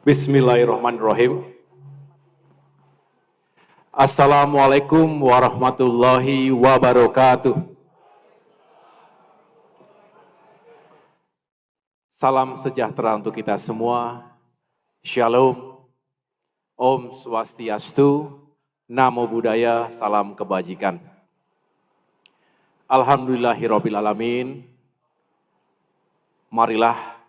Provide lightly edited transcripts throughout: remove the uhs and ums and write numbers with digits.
Bismillahirrahmanirrahim. Assalamualaikum warahmatullahi wabarakatuh. Salam sejahtera untuk kita semua. Shalom. Om Swastiastu. Namo Buddhaya. Salam kebajikan. Alhamdulillahirabbil alamin. Marilah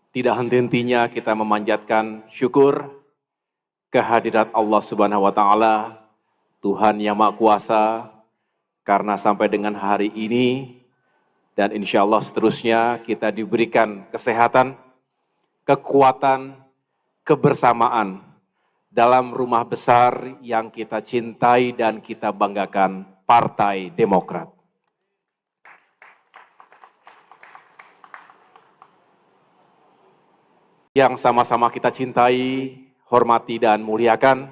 tidak henti-hentinya kita memanjatkan syukur kehadirat Allah Subhanahu wa Ta'ala, Tuhan yang Maha Kuasa, karena sampai dengan hari ini dan insya Allah seterusnya kita diberikan kesehatan, kekuatan, kebersamaan dalam rumah besar yang kita cintai dan kita banggakan, Partai Demokrat. Yang sama-sama kita cintai, hormati dan muliakan,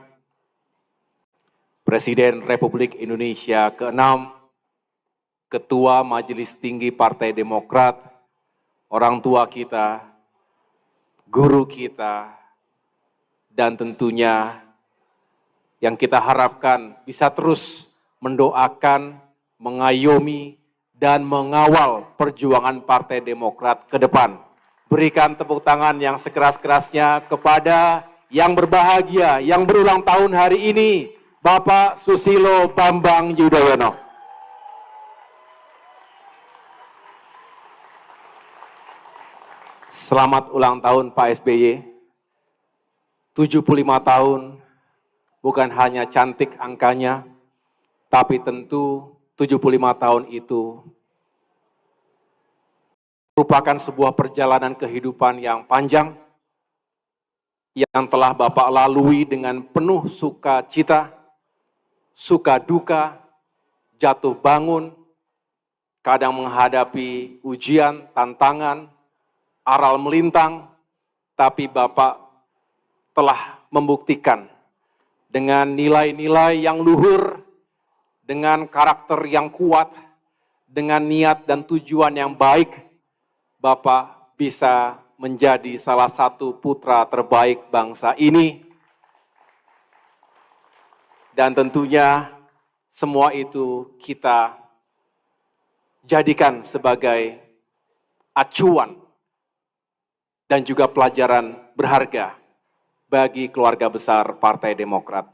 Presiden Republik Indonesia ke-6, Ketua Majelis Tinggi Partai Demokrat, orang tua kita, guru kita, dan tentunya yang kita harapkan bisa terus mendoakan, mengayomi, dan mengawal perjuangan Partai Demokrat ke depan. Berikan tepuk tangan yang sekeras-kerasnya kepada yang berbahagia, yang berulang tahun hari ini, Bapak Susilo Bambang Yudhoyono. Selamat ulang tahun Pak SBY. 75 tahun, bukan hanya cantik angkanya, tapi tentu 75 tahun itu merupakan sebuah perjalanan kehidupan yang panjang yang telah Bapak lalui dengan penuh sukacita, suka duka, jatuh bangun, kadang menghadapi ujian, tantangan, aral melintang, tapi Bapak telah membuktikan dengan nilai-nilai yang luhur, dengan karakter yang kuat, dengan niat dan tujuan yang baik, Bapak bisa menjadi salah satu putra terbaik bangsa ini. Dan tentunya semua itu kita jadikan sebagai acuan dan juga pelajaran berharga bagi keluarga besar Partai Demokrat.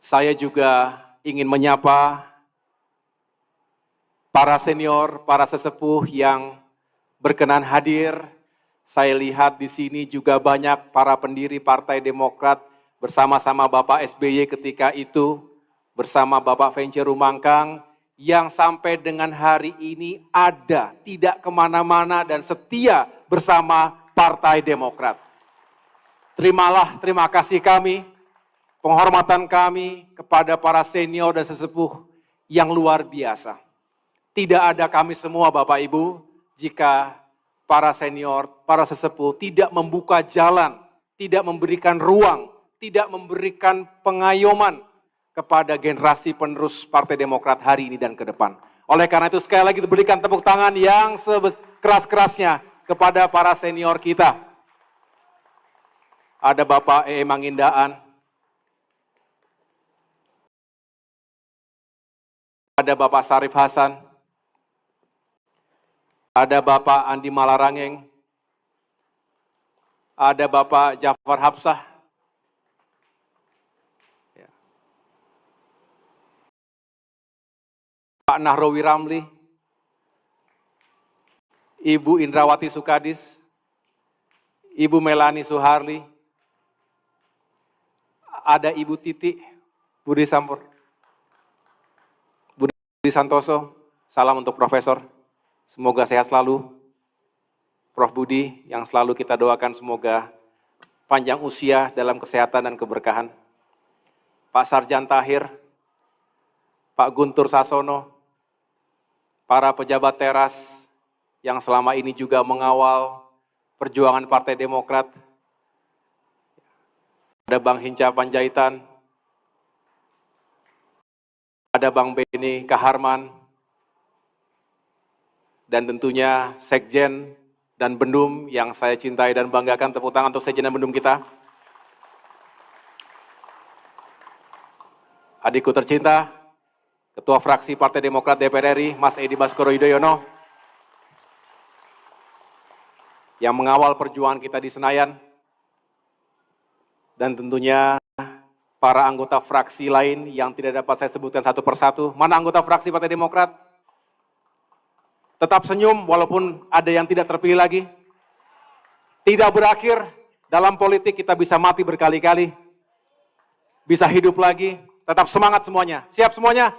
Saya juga ingin menyapa para senior, para sesepuh yang berkenan hadir. Saya lihat di sini juga banyak para pendiri Partai Demokrat bersama-sama Bapak SBY ketika itu, bersama Bapak Vencer Rumangkang, yang sampai dengan hari ini ada, tidak kemana-mana dan setia bersama Partai Demokrat. Terima kasih kami, penghormatan kami kepada para senior dan sesepuh yang luar biasa. Tidak ada kami semua Bapak Ibu, jika para senior, para sesepuh tidak membuka jalan, tidak memberikan ruang, tidak memberikan pengayoman kepada generasi penerus Partai Demokrat hari ini dan ke depan. Oleh karena itu sekali lagi berikan tepuk tangan yang sekeras-kerasnya kepada para senior kita. Ada Bapak Mangindaan, ada Bapak Sarif Hasan, ada Bapak Andi Malarangeng, ada Bapak Jafar Hapsah, Pak Nahrawi Ramli, Ibu Indrawati Sukadis, Ibu Melani Suharli, ada Ibu Titi Budi Sampur, Budi Santoso, salam untuk Profesor. Semoga sehat selalu, Prof. Budi, yang selalu kita doakan semoga panjang usia dalam kesehatan dan keberkahan. Pak Sarjan Tahir, Pak Guntur Sasono, para pejabat teras yang selama ini juga mengawal perjuangan Partai Demokrat. Ada Bang Hinca Panjaitan, ada Bang Beni Kaharman, dan tentunya Sekjen dan Bendum yang saya cintai dan banggakan. Tepuk tangan untuk Sekjen dan Bendum kita. Adikku tercinta, Ketua Fraksi Partai Demokrat DPR RI, Mas Edi Baskoro Yudhoyono, yang mengawal perjuangan kita di Senayan, dan tentunya para anggota fraksi lain yang tidak dapat saya sebutkan satu persatu. Mana anggota fraksi Partai Demokrat? Tetap senyum walaupun ada yang tidak terpilih lagi. Tidak berakhir, dalam politik kita bisa mati berkali-kali, bisa hidup lagi. Tetap semangat semuanya. Siap semuanya?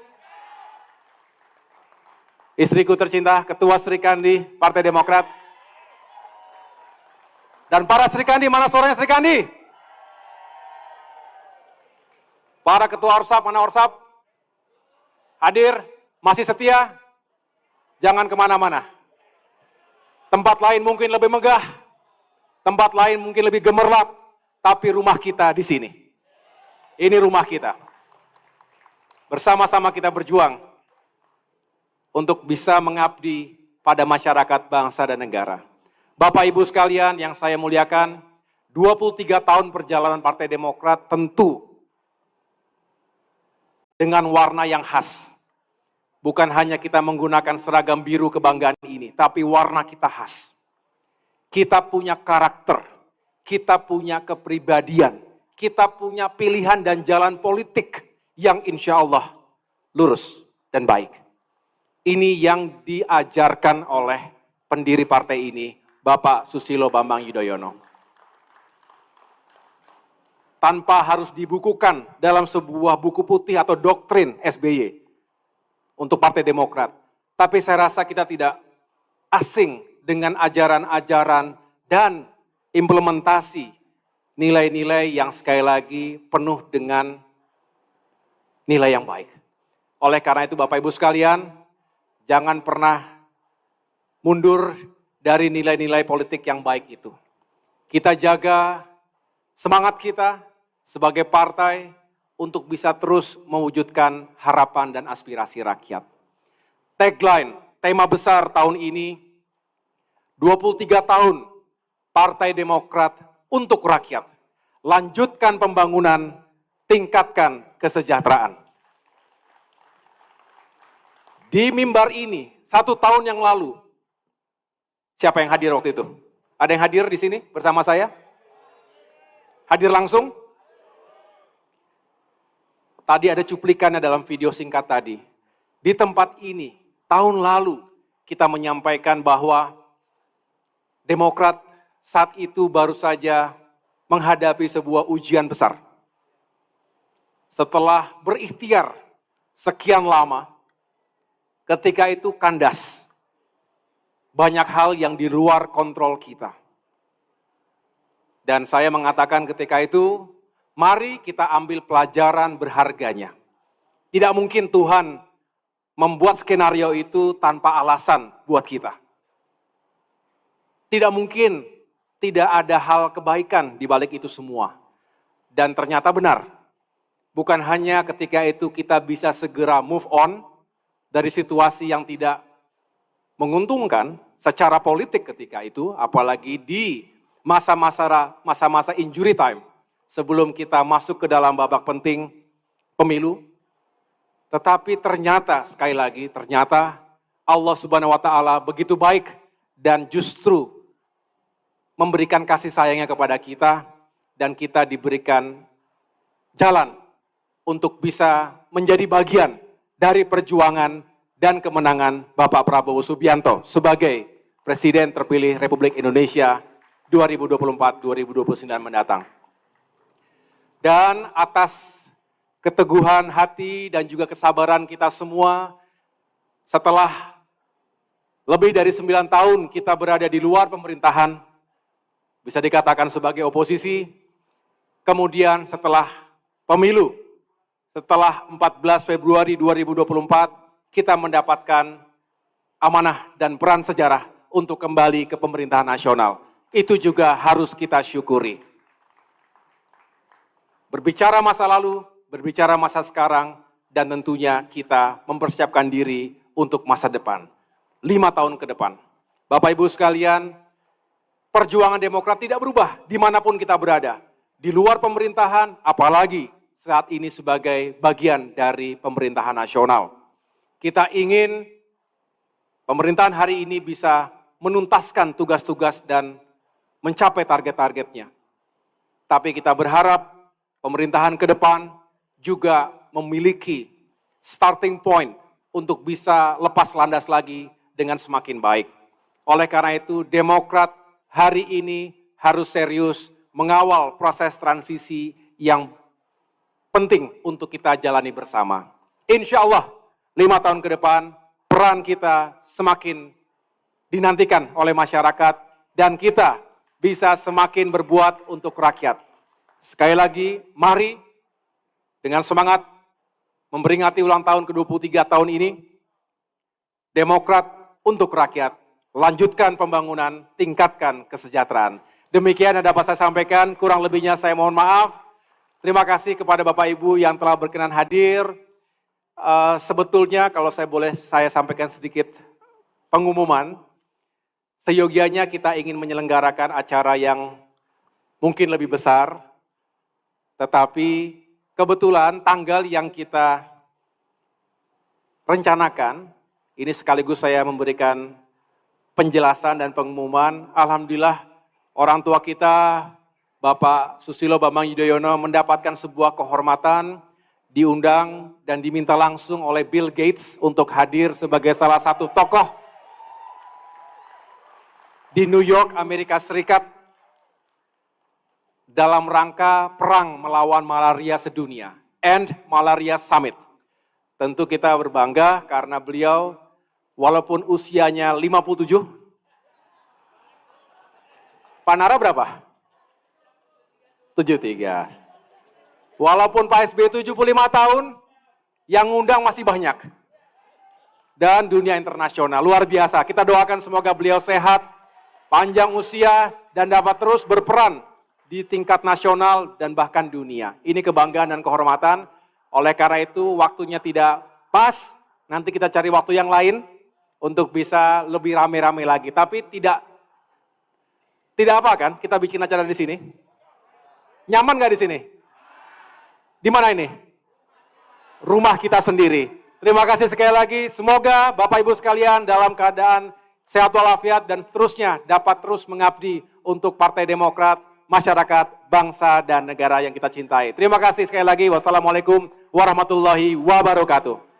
Istriku tercinta, Ketua Sri Kandi Partai Demokrat. Dan para Sri Kandi, mana suaranya Sri Kandi? Para Ketua Orsap, mana Orsap? Hadir, masih setia? Jangan kemana-mana. Tempat lain mungkin lebih megah, tempat lain mungkin lebih gemerlap, tapi rumah kita di sini. Ini rumah kita. Bersama-sama kita berjuang untuk bisa mengabdi pada masyarakat, bangsa, dan negara. Bapak Ibu sekalian yang saya muliakan, 23 tahun perjalanan Partai Demokrat tentu dengan warna yang khas. Bukan hanya kita menggunakan seragam biru kebanggaan ini, tapi warna kita khas. Kita punya karakter, kita punya kepribadian, kita punya pilihan dan jalan politik yang insya Allah lurus dan baik. Ini yang diajarkan oleh pendiri partai ini, Bapak Susilo Bambang Yudhoyono. Tanpa harus dibukukan dalam sebuah buku putih atau doktrin SBY untuk Partai Demokrat. Tapi saya rasa kita tidak asing dengan ajaran-ajaran dan implementasi nilai-nilai yang sekali lagi penuh dengan nilai yang baik. Oleh karena itu Bapak Ibu sekalian, jangan pernah mundur dari nilai-nilai politik yang baik itu. Kita jaga semangat kita sebagai partai untuk bisa terus mewujudkan harapan dan aspirasi rakyat. Tagline, tema besar tahun ini, 23 tahun Partai Demokrat untuk rakyat. Lanjutkan pembangunan, tingkatkan kesejahteraan. Di mimbar ini, 1 tahun yang lalu, siapa yang hadir waktu itu? Ada yang hadir di sini bersama saya? Hadir langsung? Tadi ada cuplikannya dalam video singkat tadi. Di tempat ini, tahun lalu kita menyampaikan bahwa Demokrat saat itu baru saja menghadapi sebuah ujian besar. Setelah berikhtiar sekian lama, ketika itu kandas. Banyak hal yang di luar kontrol kita. Dan saya mengatakan ketika itu, mari kita ambil pelajaran berharganya. Tidak mungkin Tuhan membuat skenario itu tanpa alasan buat kita. Tidak mungkin tidak ada hal kebaikan di balik itu semua. Dan ternyata benar. Bukan hanya ketika itu kita bisa segera move on dari situasi yang tidak menguntungkan secara politik ketika itu, apalagi di masa-masa injury time, sebelum kita masuk ke dalam babak penting pemilu. Tetapi ternyata, sekali lagi, ternyata Allah Subhanahu wa Ta'ala begitu baik dan justru memberikan kasih sayangnya kepada kita, dan kita diberikan jalan untuk bisa menjadi bagian dari perjuangan dan kemenangan Bapak Prabowo Subianto sebagai Presiden terpilih Republik Indonesia 2024-2029 mendatang. Dan atas keteguhan hati dan juga kesabaran kita semua, setelah lebih dari 9 tahun kita berada di luar pemerintahan, bisa dikatakan sebagai oposisi, kemudian setelah pemilu, setelah 14 Februari 2024, kita mendapatkan amanah dan peran sejarah untuk kembali ke pemerintahan nasional. Itu juga harus kita syukuri. Berbicara masa lalu, berbicara masa sekarang, dan tentunya kita mempersiapkan diri untuk masa depan. 5 tahun ke depan. Bapak Ibu sekalian, perjuangan Demokrat tidak berubah dimanapun kita berada. Di luar pemerintahan, apalagi saat ini sebagai bagian dari pemerintahan nasional. Kita ingin pemerintahan hari ini bisa menuntaskan tugas-tugas dan mencapai target-targetnya. Tapi kita berharap pemerintahan ke depan juga memiliki starting point untuk bisa lepas landas lagi dengan semakin baik. Oleh karena itu, Demokrat hari ini harus serius mengawal proses transisi yang penting untuk kita jalani bersama. Insya Allah, 5 tahun ke depan, peran kita semakin dinantikan oleh masyarakat dan kita bisa semakin berbuat untuk rakyat. Sekali lagi, mari dengan semangat memperingati ulang tahun ke-23 tahun ini, Demokrat untuk rakyat, lanjutkan pembangunan, tingkatkan kesejahteraan. Demikian yang dapat saya sampaikan, kurang lebihnya saya mohon maaf. Terima kasih kepada Bapak Ibu yang telah berkenan hadir. Sebetulnya kalau saya sampaikan sedikit pengumuman, seyogianya kita ingin menyelenggarakan acara yang mungkin lebih besar, tetapi kebetulan tanggal yang kita rencanakan, ini sekaligus saya memberikan penjelasan dan pengumuman. Alhamdulillah orang tua kita, Bapak Susilo Bambang Yudhoyono mendapatkan sebuah kehormatan, diundang dan diminta langsung oleh Bill Gates untuk hadir sebagai salah satu tokoh di New York, Amerika Serikat dalam rangka perang melawan malaria sedunia, End Malaria Summit. Tentu kita berbangga karena beliau walaupun usianya 57, Pak Nara berapa? 73. Walaupun Pak SBY 75 tahun, yang ngundang masih banyak. Dan dunia internasional, luar biasa. Kita doakan semoga beliau sehat, panjang usia, dan dapat terus berperan di tingkat nasional dan bahkan dunia. Ini kebanggaan dan kehormatan. Oleh karena itu, waktunya tidak pas, nanti kita cari waktu yang lain untuk bisa lebih rame-rame lagi. Tapi tidak apa kan, kita bikin acara di sini. Nyaman nggak di sini? Di mana ini? Rumah kita sendiri. Terima kasih sekali lagi. Semoga Bapak Ibu sekalian dalam keadaan sehat walafiat dan seterusnya dapat terus mengabdi untuk Partai Demokrat, masyarakat, bangsa, dan negara yang kita cintai. Terima kasih sekali lagi. Wassalamualaikum warahmatullahi wabarakatuh.